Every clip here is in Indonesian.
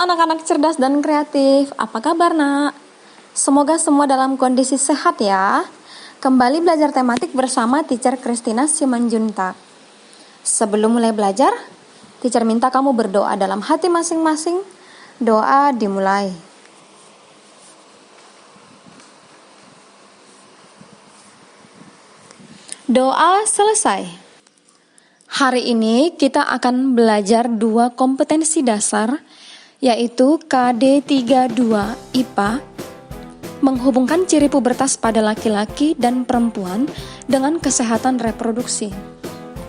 anak-anak cerdas dan kreatif, apa kabar nak? Semoga semua dalam kondisi sehat ya. Kembali belajar tematik bersama Teacher Christina Simanjuntak. Sebelum mulai belajar, Teacher minta kamu berdoa dalam hati masing-masing. Doa dimulai. Doa selesai. Hari ini kita akan belajar 2 kompetensi dasar, yaitu KD 32 IPA, menghubungkan ciri pubertas pada laki-laki dan perempuan dengan kesehatan reproduksi,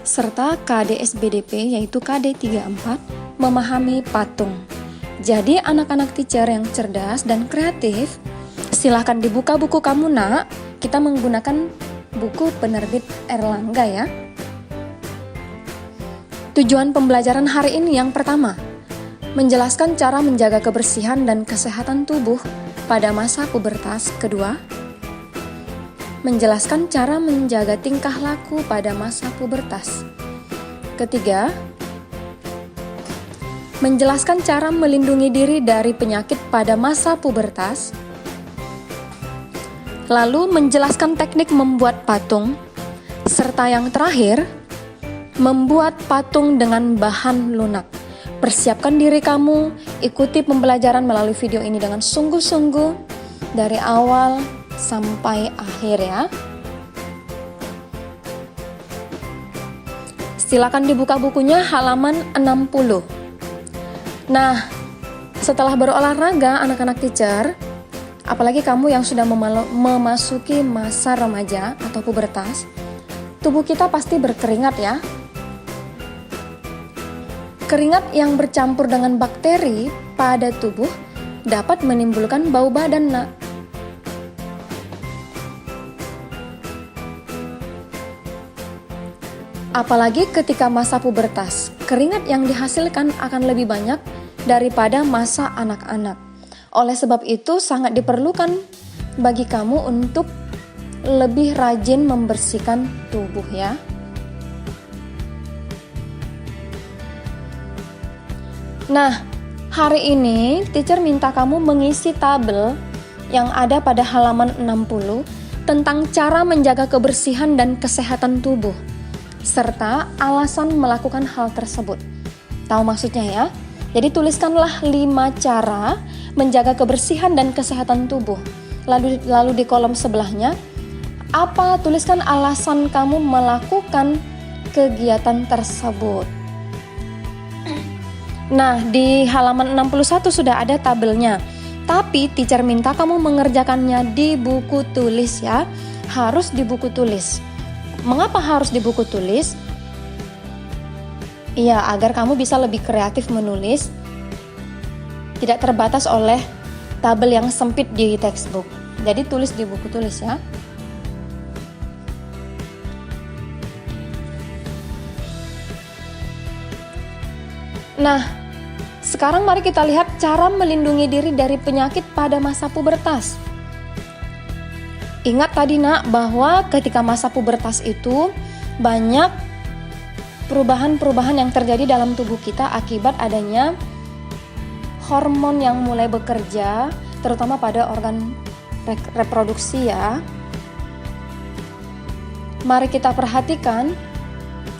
serta KD SBDP yaitu KD 34, memahami patung. Jadi anak-anak teacher yang cerdas dan kreatif, silahkan dibuka buku kamu nak, kita menggunakan buku penerbit Erlangga ya. Tujuan pembelajaran hari ini yang pertama, menjelaskan cara menjaga kebersihan dan kesehatan tubuh pada masa pubertas. Kedua, menjelaskan cara menjaga tingkah laku pada masa pubertas. Ketiga, menjelaskan cara melindungi diri dari penyakit pada masa pubertas. Lalu menjelaskan teknik membuat patung. Serta yang terakhir, membuat patung dengan bahan lunak. Persiapkan diri kamu, ikuti pembelajaran melalui video ini dengan sungguh-sungguh dari awal sampai akhir ya. Silakan dibuka bukunya halaman 60. Nah, setelah berolahraga anak-anak teacher, apalagi kamu yang sudah memasuki masa remaja atau pubertas, tubuh kita pasti berkeringat ya. Keringat yang bercampur dengan bakteri pada tubuh dapat menimbulkan bau badan nak. Apalagi ketika masa pubertas, keringat yang dihasilkan akan lebih banyak daripada masa anak-anak. Oleh sebab itu sangat diperlukan bagi kamu untuk lebih rajin membersihkan tubuh ya. Nah, hari ini teacher minta kamu mengisi tabel yang ada pada halaman 60 tentang cara menjaga kebersihan dan kesehatan tubuh, serta alasan melakukan hal tersebut. Tahu maksudnya ya? Jadi tuliskanlah 5 cara menjaga kebersihan dan kesehatan tubuh. Lalu di kolom sebelahnya, tuliskan alasan kamu melakukan kegiatan tersebut. Nah, di halaman 61 sudah ada tabelnya. Tapi teacher minta kamu mengerjakannya di buku tulis ya. Harus di buku tulis. Mengapa harus di buku tulis? Iya, agar kamu bisa lebih kreatif menulis. Tidak terbatas oleh tabel yang sempit di textbook. Jadi tulis di buku tulis ya. Nah, sekarang mari kita lihat cara melindungi diri dari penyakit pada masa pubertas. Ingat tadi nak bahwa ketika masa pubertas itu banyak perubahan-perubahan yang terjadi dalam tubuh kita akibat adanya hormon yang mulai bekerja, terutama pada organ reproduksi ya. Mari kita perhatikan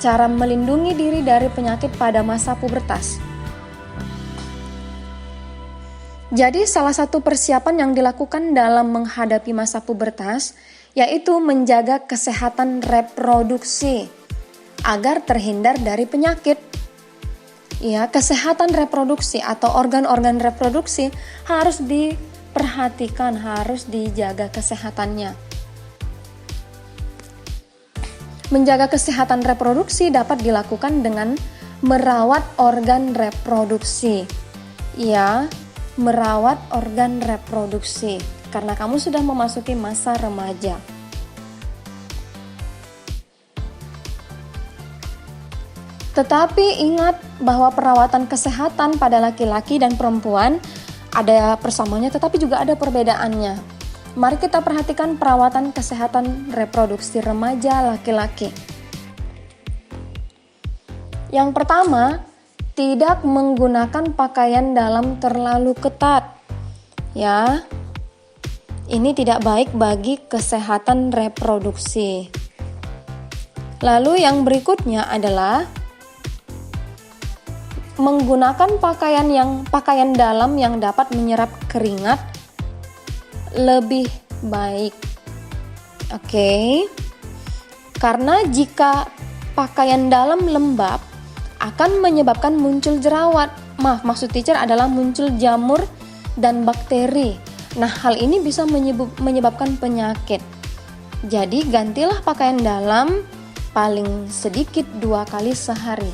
cara melindungi diri dari penyakit pada masa pubertas. Jadi salah satu persiapan yang dilakukan dalam menghadapi masa pubertas yaitu menjaga kesehatan reproduksi agar terhindar dari penyakit. Ya, kesehatan reproduksi atau organ-organ reproduksi harus diperhatikan, harus dijaga kesehatannya. Menjaga kesehatan reproduksi dapat dilakukan dengan merawat organ reproduksi. Ya, merawat organ reproduksi karena kamu sudah memasuki masa remaja. Tetapi ingat bahwa perawatan kesehatan pada laki-laki dan perempuan ada persamaannya tetapi juga ada perbedaannya. Mari kita perhatikan perawatan kesehatan reproduksi remaja laki-laki. Yang pertama, Tidak menggunakan pakaian dalam terlalu ketat. Ya. Ini tidak baik bagi kesehatan reproduksi. Lalu yang berikutnya adalah menggunakan pakaian dalam yang dapat menyerap keringat lebih baik. Oke. Karena jika pakaian dalam lembab akan menyebabkan muncul jerawat. Maksud teacher adalah muncul jamur dan bakteri. Nah, hal ini bisa menyebabkan penyakit. Jadi, gantilah pakaian dalam paling sedikit 2 kali sehari.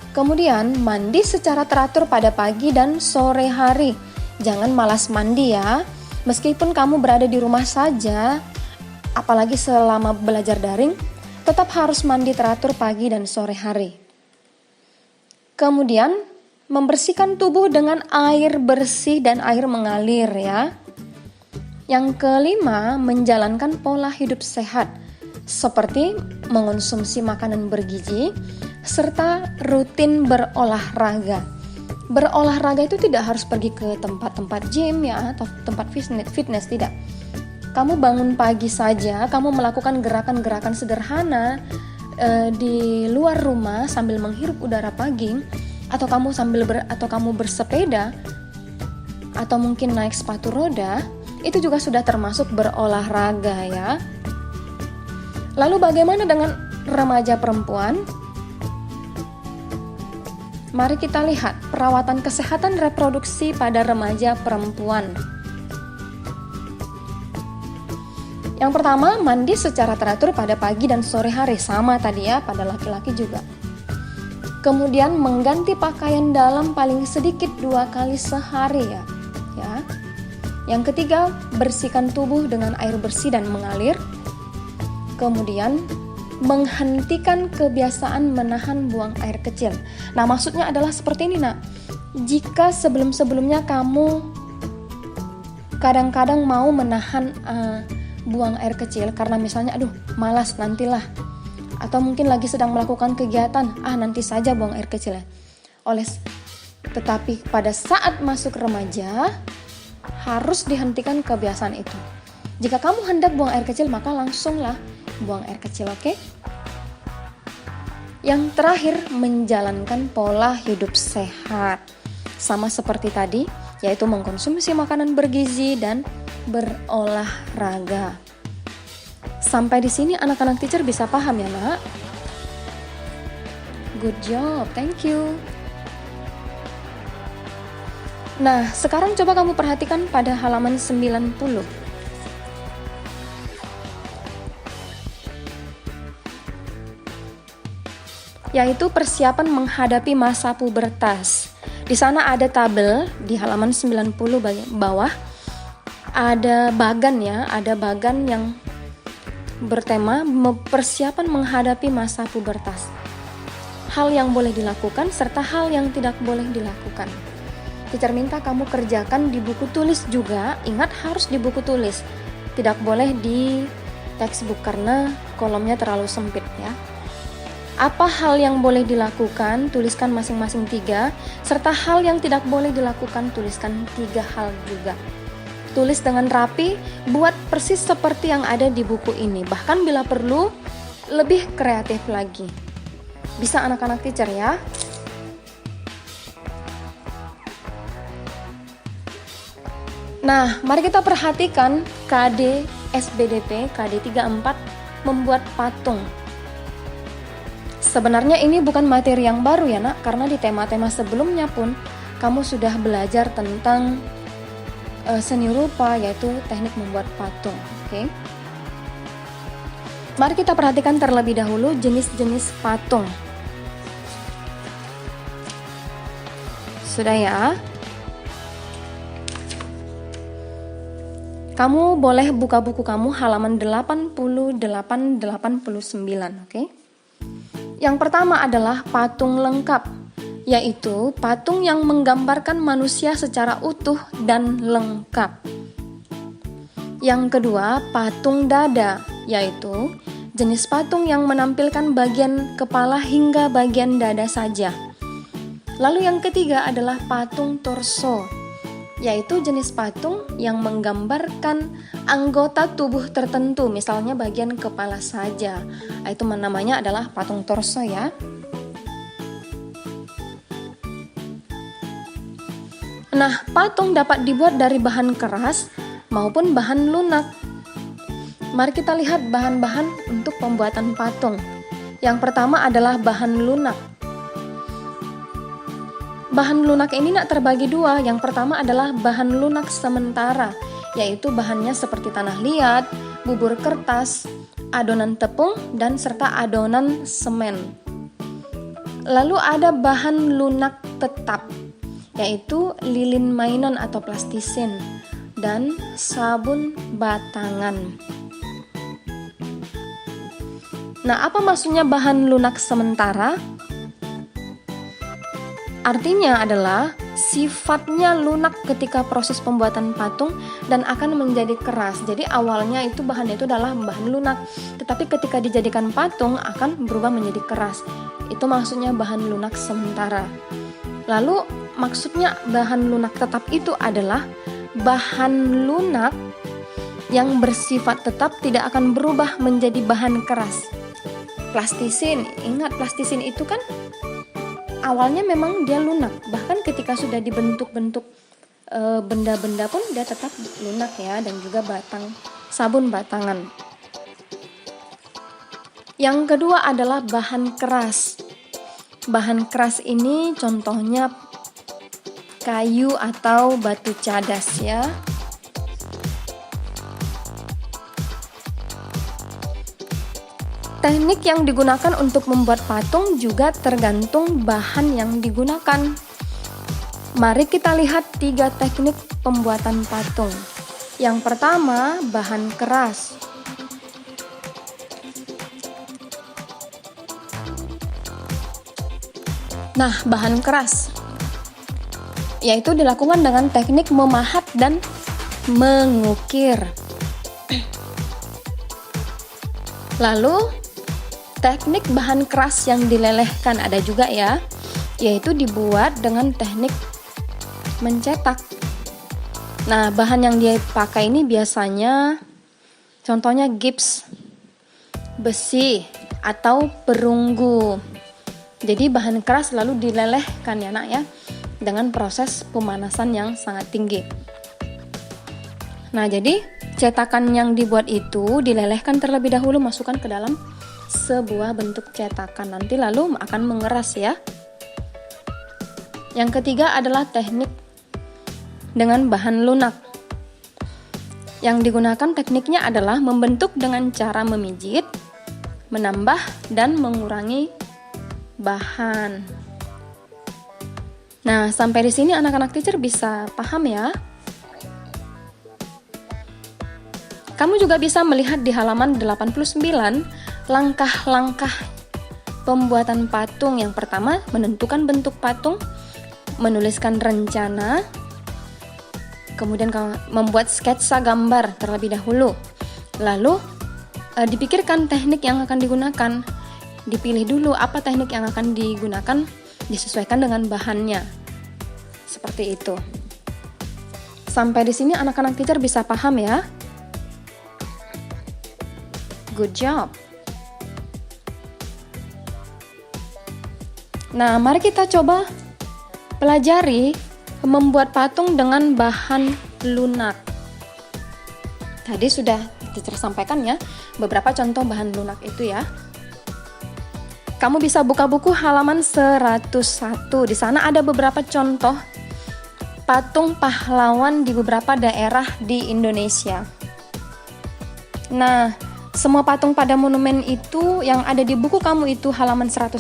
Kemudian, mandi secara teratur pada pagi dan sore hari. Jangan malas mandi ya. Meskipun kamu berada di rumah saja, apalagi selama belajar daring, tetap harus mandi teratur pagi dan sore hari. Kemudian, membersihkan tubuh dengan air bersih dan air mengalir ya. Yang kelima, menjalankan pola hidup sehat seperti mengonsumsi makanan bergizi serta rutin berolahraga. Berolahraga itu tidak harus pergi ke tempat-tempat gym ya atau tempat fitness, tidak. Kamu bangun pagi saja, kamu melakukan gerakan-gerakan sederhana di luar rumah sambil menghirup udara pagi. Atau kamu bersepeda atau mungkin naik sepatu roda, itu juga sudah termasuk berolahraga ya. Lalu bagaimana dengan remaja perempuan? Mari kita lihat perawatan kesehatan reproduksi pada remaja perempuan. Yang pertama, mandi secara teratur pada pagi dan sore hari, sama tadi ya, pada laki-laki juga. Kemudian mengganti pakaian dalam paling sedikit 2 kali sehari ya. Yang ketiga, bersihkan tubuh dengan air bersih dan mengalir. Kemudian menghentikan kebiasaan menahan buang air kecil. Nah, maksudnya adalah seperti ini, Nak. Jika sebelum-sebelumnya kamu kadang-kadang mau menahan buang air kecil karena misalnya malas nantilah, atau mungkin lagi sedang melakukan kegiatan, nanti saja buang air kecil ya. Tetapi pada saat masuk remaja harus dihentikan kebiasaan itu. Jika kamu hendak buang air kecil, maka langsunglah buang air kecil, oke? Yang terakhir, menjalankan pola hidup sehat. Sama seperti tadi, yaitu mengkonsumsi makanan bergizi dan berolahraga. Sampai di sini anak-anak teacher bisa paham ya, Nak? Good job, thank you. Nah, sekarang coba kamu perhatikan pada halaman 90. Yaitu persiapan menghadapi masa pubertas. Di sana ada tabel di halaman 90 bawah. Ada bagan ya, ada bagan yang bertema persiapan menghadapi masa pubertas. Hal yang boleh dilakukan serta hal yang tidak boleh dilakukan. Teacher minta kamu kerjakan di buku tulis juga. Ingat, harus di buku tulis. Tidak boleh di textbook karena kolomnya terlalu sempit ya. Apa hal yang boleh dilakukan? Tuliskan masing-masing 3. Serta hal yang tidak boleh dilakukan, tuliskan 3 hal juga. Tulis dengan rapi, buat persis seperti yang ada di buku ini. Bahkan bila perlu, lebih kreatif lagi. Bisa anak-anak teacher ya. Nah, mari kita perhatikan KD SBDP, KD 34 membuat patung. Sebenarnya ini bukan materi yang baru ya, Nak, karena di tema-tema sebelumnya pun kamu sudah belajar tentang seni rupa, yaitu teknik membuat patung. Oke. Mari kita perhatikan terlebih dahulu jenis-jenis patung. Sudah ya? Kamu boleh buka buku kamu halaman 88-89, oke? Yang pertama adalah patung lengkap, yaitu patung yang menggambarkan manusia secara utuh dan lengkap. Yang kedua, patung dada, yaitu jenis patung yang menampilkan bagian kepala hingga bagian dada saja. Lalu yang ketiga adalah patung torso, yaitu jenis patung yang menggambarkan anggota tubuh tertentu, misalnya bagian kepala saja. Itu namanya adalah patung torso ya. Nah, patung dapat dibuat dari bahan keras maupun bahan lunak. Mari kita lihat bahan-bahan untuk pembuatan patung. Yang pertama adalah bahan lunak. Bahan lunak ini terbagi dua. Yang pertama adalah bahan lunak sementara, yaitu bahannya seperti tanah liat, bubur kertas, adonan tepung, dan serta adonan semen. Lalu ada bahan lunak tetap, yaitu lilin mainan atau plastisin, dan sabun batangan. Nah, apa maksudnya bahan lunak sementara? Artinya adalah sifatnya lunak ketika proses pembuatan patung dan akan menjadi keras. Jadi awalnya itu bahannya itu adalah bahan lunak, tetapi ketika dijadikan patung akan berubah menjadi keras. Itu maksudnya bahan lunak sementara. Lalu maksudnya bahan lunak tetap itu adalah bahan lunak yang bersifat tetap, tidak akan berubah menjadi bahan keras. Plastisin, ingat plastisin itu kan awalnya memang dia lunak, bahkan ketika sudah dibentuk-bentuk benda-benda pun dia tetap lunak ya, dan juga sabun batangan. Yang kedua adalah bahan keras. Bahan keras ini contohnya kayu atau batu cadas ya. Teknik yang digunakan untuk membuat patung juga tergantung bahan yang digunakan. Mari kita lihat 3 teknik pembuatan patung. Yang pertama, bahan keras. Nah, bahan keras yaitu dilakukan dengan teknik memahat dan mengukir. Lalu teknik bahan keras yang dilelehkan ada juga ya, yaitu dibuat dengan teknik mencetak. Nah, bahan yang dia pakai ini biasanya contohnya gips, besi, atau perunggu. Jadi bahan keras lalu dilelehkan ya nak ya, dengan proses pemanasan yang sangat tinggi. Nah, jadi cetakan yang dibuat itu dilelehkan terlebih dahulu, masukkan ke dalam sebuah bentuk cetakan, nanti lalu akan mengeras ya. Yang ketiga adalah teknik dengan bahan lunak. Yang digunakan tekniknya adalah membentuk dengan cara memijit, menambah dan mengurangi bahan. Nah, sampai di sini anak-anak teacher bisa paham ya. Kamu juga bisa melihat di halaman 89 langkah-langkah pembuatan patung. Yang pertama, menentukan bentuk patung, menuliskan rencana, kemudian membuat sketsa gambar terlebih dahulu. Lalu dipikirkan teknik yang akan digunakan. Dipilih dulu apa teknik yang akan digunakan, disesuaikan dengan bahannya. Seperti itu. Sampai di sini anak-anak teacher bisa paham ya. Good job. Nah, mari kita coba pelajari membuat patung dengan bahan lunak. Tadi sudah teacher sampaikan ya beberapa contoh bahan lunak itu ya. Kamu bisa buka buku halaman 101. Di sana ada beberapa contoh patung pahlawan di beberapa daerah di Indonesia. Nah, semua patung pada monumen itu yang ada di buku kamu itu halaman 101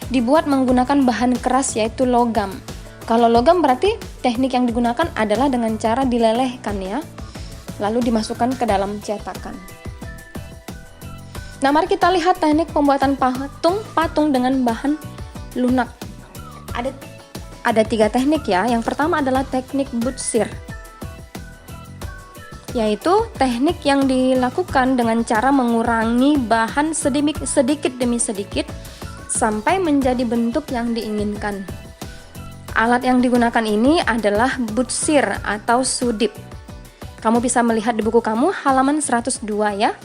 dibuat menggunakan bahan keras yaitu logam. Kalau logam berarti teknik yang digunakan adalah dengan cara dilelehkan ya, lalu dimasukkan ke dalam cetakan. Nah, mari kita lihat teknik pembuatan patung dengan bahan lunak. Ada 3 teknik ya. Yang pertama adalah teknik butsir. yaitu teknik yang dilakukan dengan cara mengurangi bahan sedikit demi sedikit sampai menjadi bentuk yang diinginkan. Alat yang digunakan ini adalah butsir atau sudip. Kamu bisa melihat di buku kamu halaman 102 ya.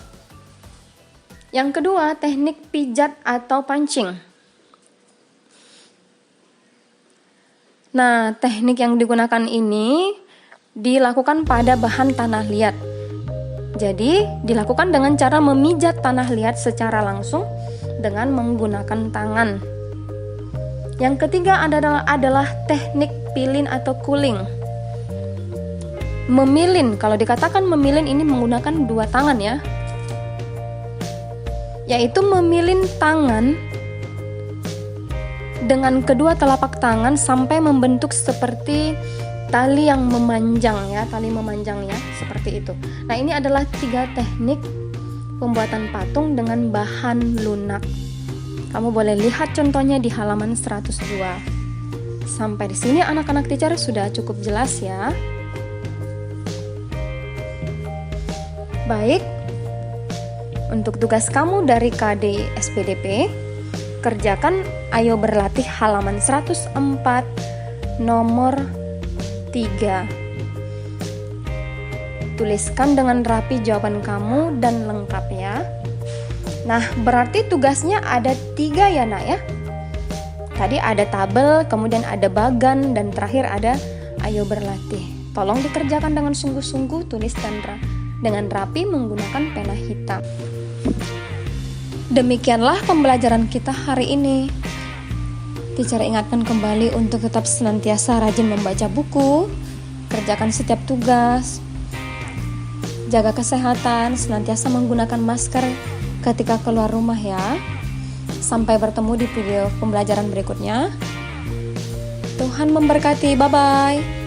Yang kedua, teknik pijat atau pancing. Nah, teknik yang digunakan ini dilakukan pada bahan tanah liat. Jadi, dilakukan dengan cara memijat tanah liat secara langsung dengan menggunakan tangan. Yang ketiga adalah teknik pilin atau cooling. Memilin, kalau dikatakan memilin ini menggunakan dua tangan ya, yaitu memilin tangan dengan kedua telapak tangan sampai membentuk seperti tali yang memanjang ya, seperti itu. Nah, ini adalah 3 teknik pembuatan patung dengan bahan lunak. Kamu boleh lihat contohnya di halaman 102. Sampai di sini anak-anak teacher sudah cukup jelas ya. Baik, untuk tugas kamu dari KD SPDP, kerjakan ayo berlatih halaman 104 nomor 3. Tuliskan dengan rapi jawaban kamu dan lengkap ya. Nah, berarti tugasnya ada 3 ya nak ya. Tadi ada tabel, kemudian ada bagan, dan terakhir ada ayo berlatih. Tolong dikerjakan dengan sungguh-sungguh, tulis dengan rapi menggunakan pena hitam. Demikianlah pembelajaran kita hari ini. Teacher ingatkan kembali untuk tetap senantiasa rajin membaca buku, kerjakan setiap tugas, jaga kesehatan, senantiasa menggunakan masker ketika keluar rumah ya. Sampai bertemu di video pembelajaran berikutnya. Tuhan memberkati, bye-bye.